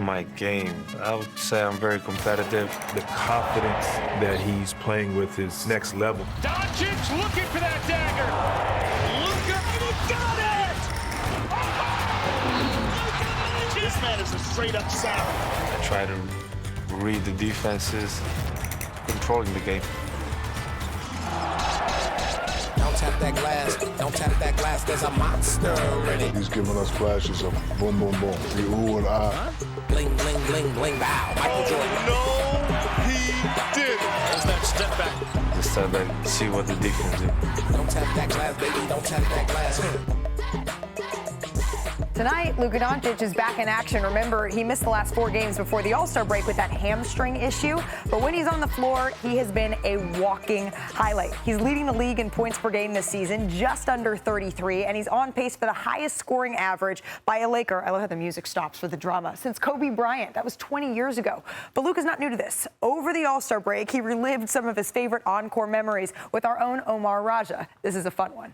my game. I would say I'm very competitive. The confidence that he's playing with is next level. Doncic looking for that dagger. Luka, and he got it! This man is a straight-up savage. I try to read the defenses, controlling the game. Don't tap that glass, don't tap that glass, there's a monster in it. He's giving us flashes of boom, boom, boom. The ooh and ah. Bling, bling, bling, bling, bow. Michael Jordan. No, he didn't. There's that step back. Just step back, see what the defense do. Don't tap that glass, baby, don't tap that glass. Tonight, Luka Doncic is back in action. Remember, he missed the last 4 games before the All-Star break with that hamstring issue. But when he's on the floor, he has been a walking highlight. He's leading the league in points per game this season, just under 33, and he's on pace for the highest scoring average by a Laker. I love how the music stops for the drama. Since Kobe Bryant, that was 20 years ago. But Luka's not new to this. Over the All-Star break, he relived some of his favorite encore memories with our own Omar Raja. This is a fun one.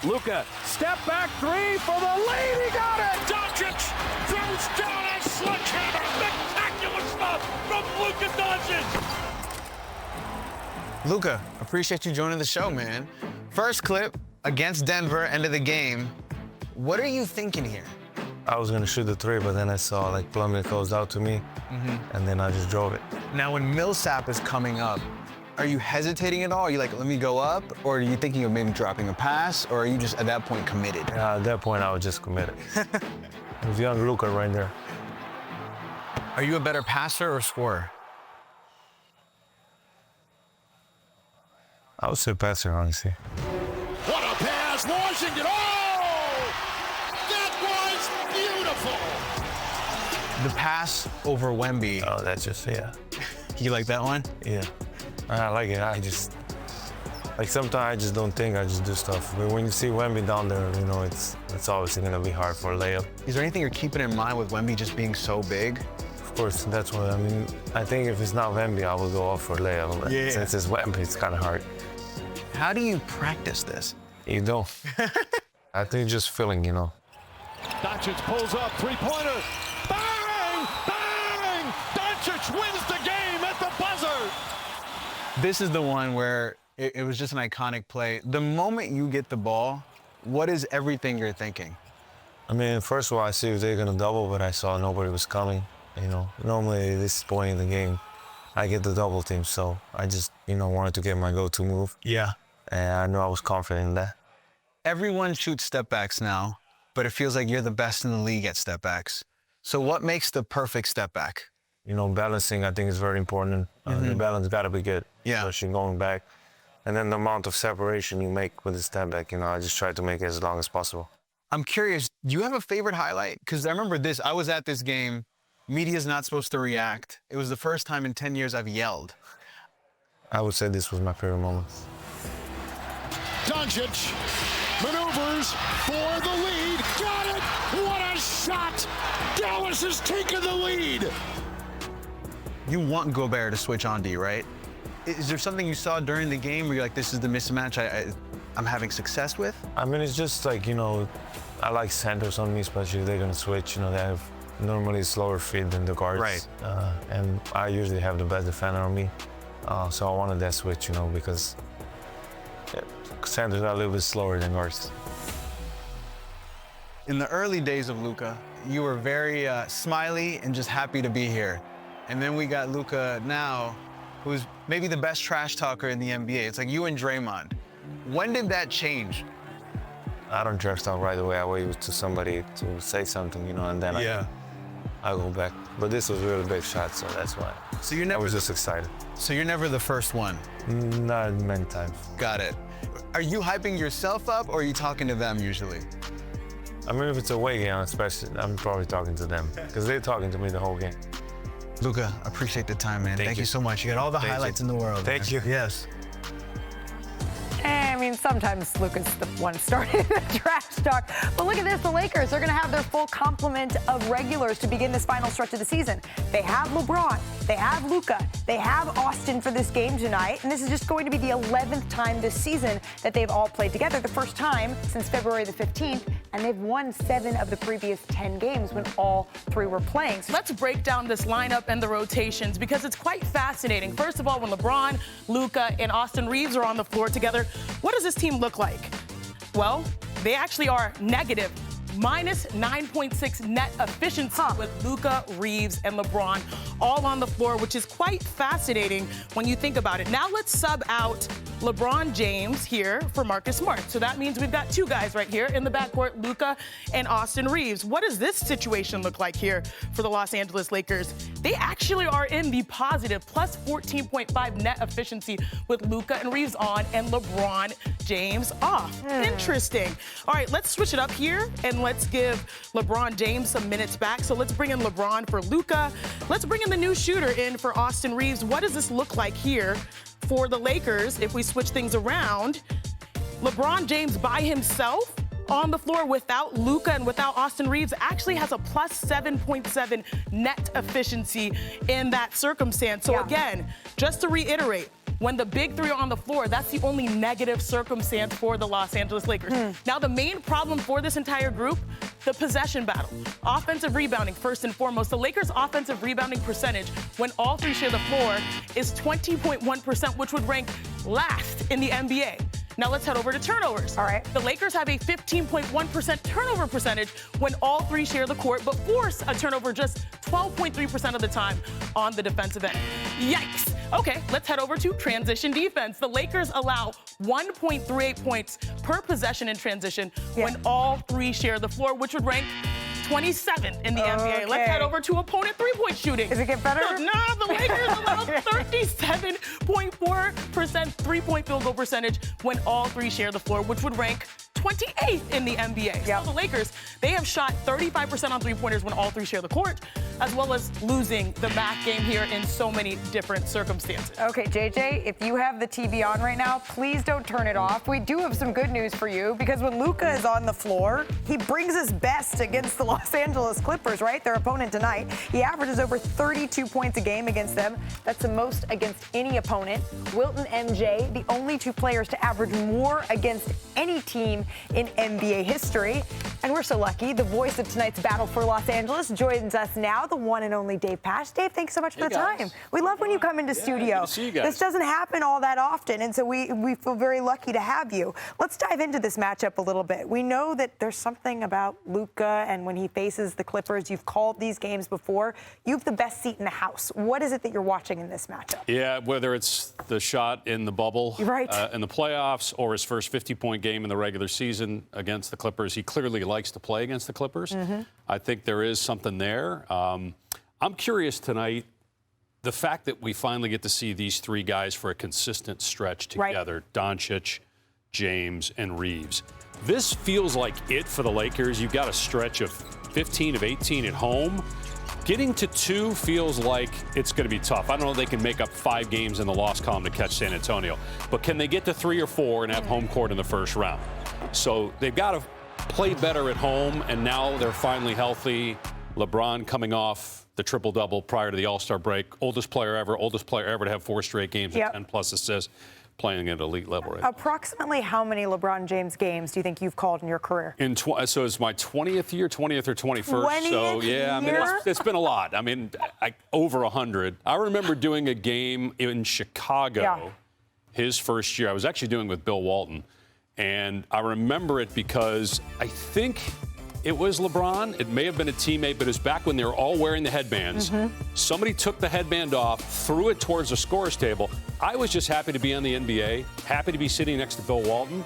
Luka, step back 3 for the lead. He got it. Doncic throws down a sledgehammer. Spectacular stuff from Luka Doncic. Luka, appreciate you joining the show, man. First clip against Denver, end of the game. What are you thinking here? I was gonna shoot the 3, but then I saw like Plumlee closed out to me, and then I just drove it. Now, when Millsap is coming up, are you hesitating at all? Are you like, let me go up? Or are you thinking of maybe dropping a pass? Or are you just at that point committed? Yeah, at that point, I was just committed. It was young Luka right there. Are you a better passer or scorer? I would say passer, honestly. What a pass, Washington. Oh! That was beautiful. The pass over Wemby. Oh, that's just, yeah. You like that one? Yeah. I like it. I just, like sometimes I just don't think, I just do stuff. But when you see Wemby down there, you know, it's obviously gonna be hard for a layup. Is there anything you're keeping in mind with Wemby just being so big? Of course, that's what I mean. I think if it's not Wemby, I will go off for a layup. But Yeah. since it's Wemby, it's kind of hard. How do you practice this? You don't. I think just feeling, you know. Doncic pulls up, 3-pointer. Bang! Bang! Doncic wins the game at the buzzer. This is the one where it was just an iconic play. The moment you get the ball, what is everything you're thinking? I mean, first of all, I see if they're gonna double, but I saw nobody was coming. You know, normally this point in the game, I get the double team, so I just, you know, wanted to get my go-to move. Yeah. And I know I was confident in that. Everyone shoots step backs now, but it feels like you're the best in the league at step backs. So what makes the perfect step back? You know, balancing, I think, is very important. The balance got to be good, Yeah. especially going back. And then the amount of separation you make with the step back, you know, I just try to make it as long as possible. I'm curious, do you have a favorite highlight? Because I remember this, I was at this game, media's not supposed to react. It was the first time in 10 years I've yelled. I would say this was my favorite moment. Doncic maneuvers for the lead. Got it! What a shot! Dallas has taken the lead. You want Gobert to switch on D, right? Is there something you saw during the game where you're like, this is the mismatch I'm having success with? I mean, it's just like, you know, I like centers on me, especially if they're going to switch. You know, they have normally slower feet than the guards. Right. And I usually have the best defender on me. So I wanted that switch, you know, because centers are a little bit slower than guards. In the early days of Luka, you were very smiley and just happy to be here. And then we got Luka now, who's maybe the best trash talker in the NBA. It's like you and Draymond. When did that change? I don't trash talk right away. I wait to somebody to say something, you know, and then I go back. But this was a really big shot, so that's why. So you're I never was just excited. So you're never the first one. Not many times. Got it. Are you hyping yourself up or are you talking to them usually? I mean, if it's a away game, especially, I'm probably talking to them because they're talking to me the whole game. Luka, appreciate the time, man. Thank you so much. You got all the highlights in the world. Thank you. Yes. I mean, some sometimes Luka's the one starting the trash talk. But look at this. The Lakers are going to have their full complement of regulars to begin this final stretch of the season. They have LeBron. They have Luka. They have Austin for this game tonight. And this is just going to be the 11th time this season that they've all played together. The first time since February the 15th. And they've won 7 of the previous 10 games when all 3 were playing. So let's break down this lineup and the rotations because it's quite fascinating. First of all, when LeBron, Luka, and Austin Reeves are on the floor together, what does this team look like? Well, they actually are negative. Minus 9.6 net efficiency with Luka, Reeves, and LeBron all on the floor, which is quite fascinating when you think about it. Now let's sub out LeBron James here for Marcus Smart. So that means we've got 2 guys right here in the backcourt, Luka and Austin Reeves. What does this situation look like here for the Los Angeles Lakers? They actually are in the positive, plus 14.5 net efficiency with Luka and Reeves on and LeBron James off. Interesting. All right, let's switch it up here and let's give LeBron James some minutes back. So let's bring in LeBron for Luka. Let's bring in the new shooter in for Austin Reeves. What does this look like here for the Lakers if we switch things around? LeBron James by himself on the floor without Luka and without Austin Reeves actually has a plus 7.7 net efficiency in that circumstance. So again, just to reiterate, when the big 3 are on the floor, that's the only negative circumstance for the Los Angeles Lakers. Now, the main problem for this entire group, the possession battle. Offensive rebounding, first and foremost. The Lakers' offensive rebounding percentage, when all 3 share the floor, is 20.1%, which would rank last in the NBA. Now let's head over to turnovers. All right. The Lakers have a 15.1% turnover percentage when all 3 share the court, but force a turnover just 12.3% of the time on the defensive end. Yikes. Okay, let's head over to transition defense. The Lakers allow 1.38 points per possession in transition when all 3 share the floor, which would rank 27th in the NBA. Let's head over to opponent 3-point shooting. Does it get better? No, the Lakers allow 37.4% 3-point field goal percentage when all 3 share the floor, which would rank 28th in the NBA. So the Lakers, they have shot 35% on 3-pointers when all 3 share the court, as well as losing the math game here in so many different circumstances. Okay, JJ, if you have the TV on right now, please don't turn it off. We do have some good news for you because when Luka is on the floor, he brings his best against the Los Angeles Clippers, right? Their opponent tonight. He averages over 32 points a game against them. That's the most against any opponent. Wilt and MJ, the only 2 players to average more against any team in NBA history. And we're so lucky. The voice of tonight's battle for Los Angeles joins us now, the one and only Dave Pasch. Dave, thanks so much for the time. We love when you come into studio. Good to see you guys. This doesn't happen all that often, and so we feel very lucky to have you. Let's dive into this matchup a little bit. We know that there's something about Luka, and when he faces the Clippers, you've called these games before. You have the best seat in the house. What is it that you're watching in this matchup? Yeah, whether it's the shot in the bubble in the playoffs or his first 50-point game in the regular season against the Clippers, he clearly likes to play against the Clippers. I think there is something there. I'm curious tonight, the fact that we finally get to see these 3 guys for a consistent stretch together, Doncic, James, and Reeves. This feels like it for the Lakers. You've got a stretch of 15 of 18 at home. Getting to 2 feels like it's going to be tough. I don't know if they can make up 5 games in the loss column to catch San Antonio, but can they get to 3 or 4 and have home court in the first round? So they've got to play better at home, and now they're finally healthy. LeBron coming off the triple-double prior to the All-Star break. Oldest player ever to have 4 straight games with 10-plus assists, playing at elite level right now. Approximately how many LeBron James games do you think you've called in your career? So it's my 20th or 21st. So, yeah, I mean, it's been a lot. I mean, over 100. I remember doing a game in Chicago his first year. I was actually doing it with Bill Walton. And I remember it because I think it was LeBron. It may have been a teammate, but it was back when they were all wearing the headbands. Somebody took the headband off, threw it towards the scorer's table. I was just happy to be on the NBA, happy to be sitting next to Bill Walton.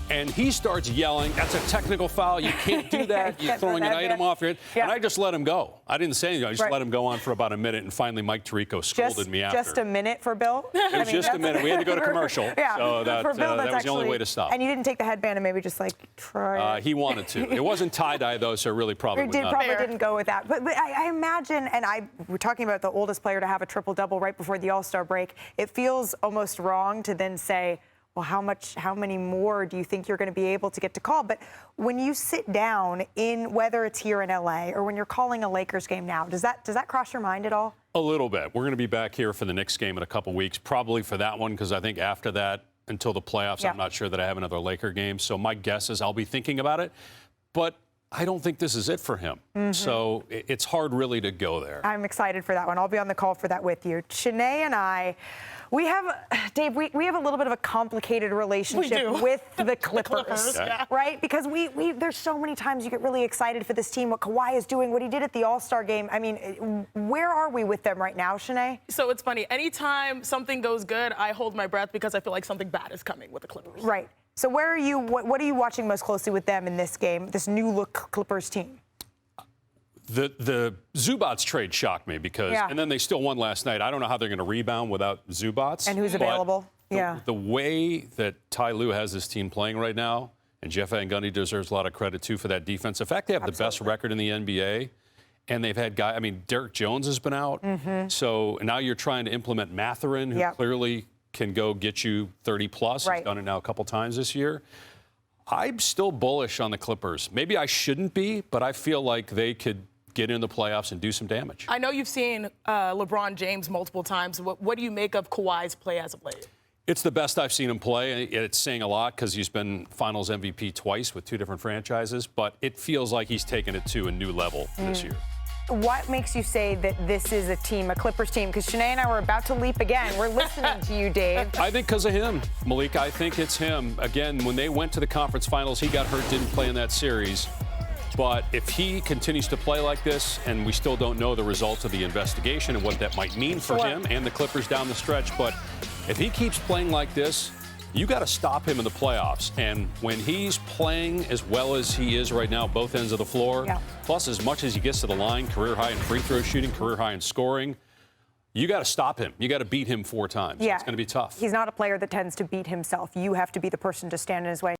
And he starts yelling, that's a technical foul. You can't do that. You're throwing an item off your head. And I just let him go. I didn't say anything. I just let him go on for about a minute. And finally, Mike Tirico scolded me after. Just a minute for Bill? It was just a minute. We had to go to commercial. So that was the only way to stop. And you didn't take the headband and maybe just try. He wanted to. It wasn't tie-dye, though, so really probably didn't go with that. But I imagine, and we're talking about the oldest player to have a triple-double right before the All-Star break. It feels almost wrong to then say, well, how many more do you think you're going to be able to get to call? But when you sit down in, whether it's here in LA or when you're calling a Lakers game now, does that cross your mind at all? A little bit. We're going to be back here for the Knicks game in a couple weeks, probably for that one, because I think after that, until the playoffs, Yeah. I'm not sure that I have another Laker game. So my guess is I'll be thinking about it. But I don't think this is it for him. So it's hard really to go there. I'm excited for that one. I'll be on the call for that with you. Chiney and I, Dave, we have a little bit of a complicated relationship with the Clippers, yeah. right? Because there's so many times you get really excited for this team, what Kawhi is doing, what he did at the All-Star game. I mean, where are we with them right now, Chiney? So it's funny. Anytime something goes good, I hold my breath because I feel like something bad is coming with the Clippers. Right. So where are you? What are you watching most closely with them in this game, this new look Clippers team? The Zubats trade shocked me because, and then they still won last night. I don't know how they're going to rebound without Zubats. And who's available? The way that Ty Lue has this team playing right now, and Jeff Van Gundy deserves a lot of credit too for that defense. The fact they have the best record in the NBA, and they've had guys. I mean, Derek Jones has been out, so now you're trying to implement Mathurin, who clearly can go get you 30 plus. Right. He's done it now a couple times this year. I'm still bullish on the Clippers. Maybe I shouldn't be, but I feel like they could get in the playoffs and do some damage. I know you've seen LeBron James multiple times. What do you make of Kawhi's play as of late? It's the best I've seen him play. It's saying a lot because he's been Finals MVP twice with two different franchises, but it feels like he's taken it to a new level this year. What makes you say that this is a team, a Clippers team? Because Chiney and I were about to leap again. We're listening to you, Dave. I think because of him, Malika. I think it's him. Again, when they went to the conference finals, he got hurt, didn't play in that series. But if he continues to play like this, and we still don't know the results of the investigation and what that might mean for him and the Clippers down the stretch, but if he keeps playing like this, you got to stop him in the playoffs. And when he's playing as well as he is right now, both ends of the floor, plus as much as he gets to the line, career high in free throw shooting, career high in scoring, you got to stop him. You got to beat him 4 times. Yeah. It's going to be tough. He's not a player that tends to beat himself. You have to be the person to stand in his way.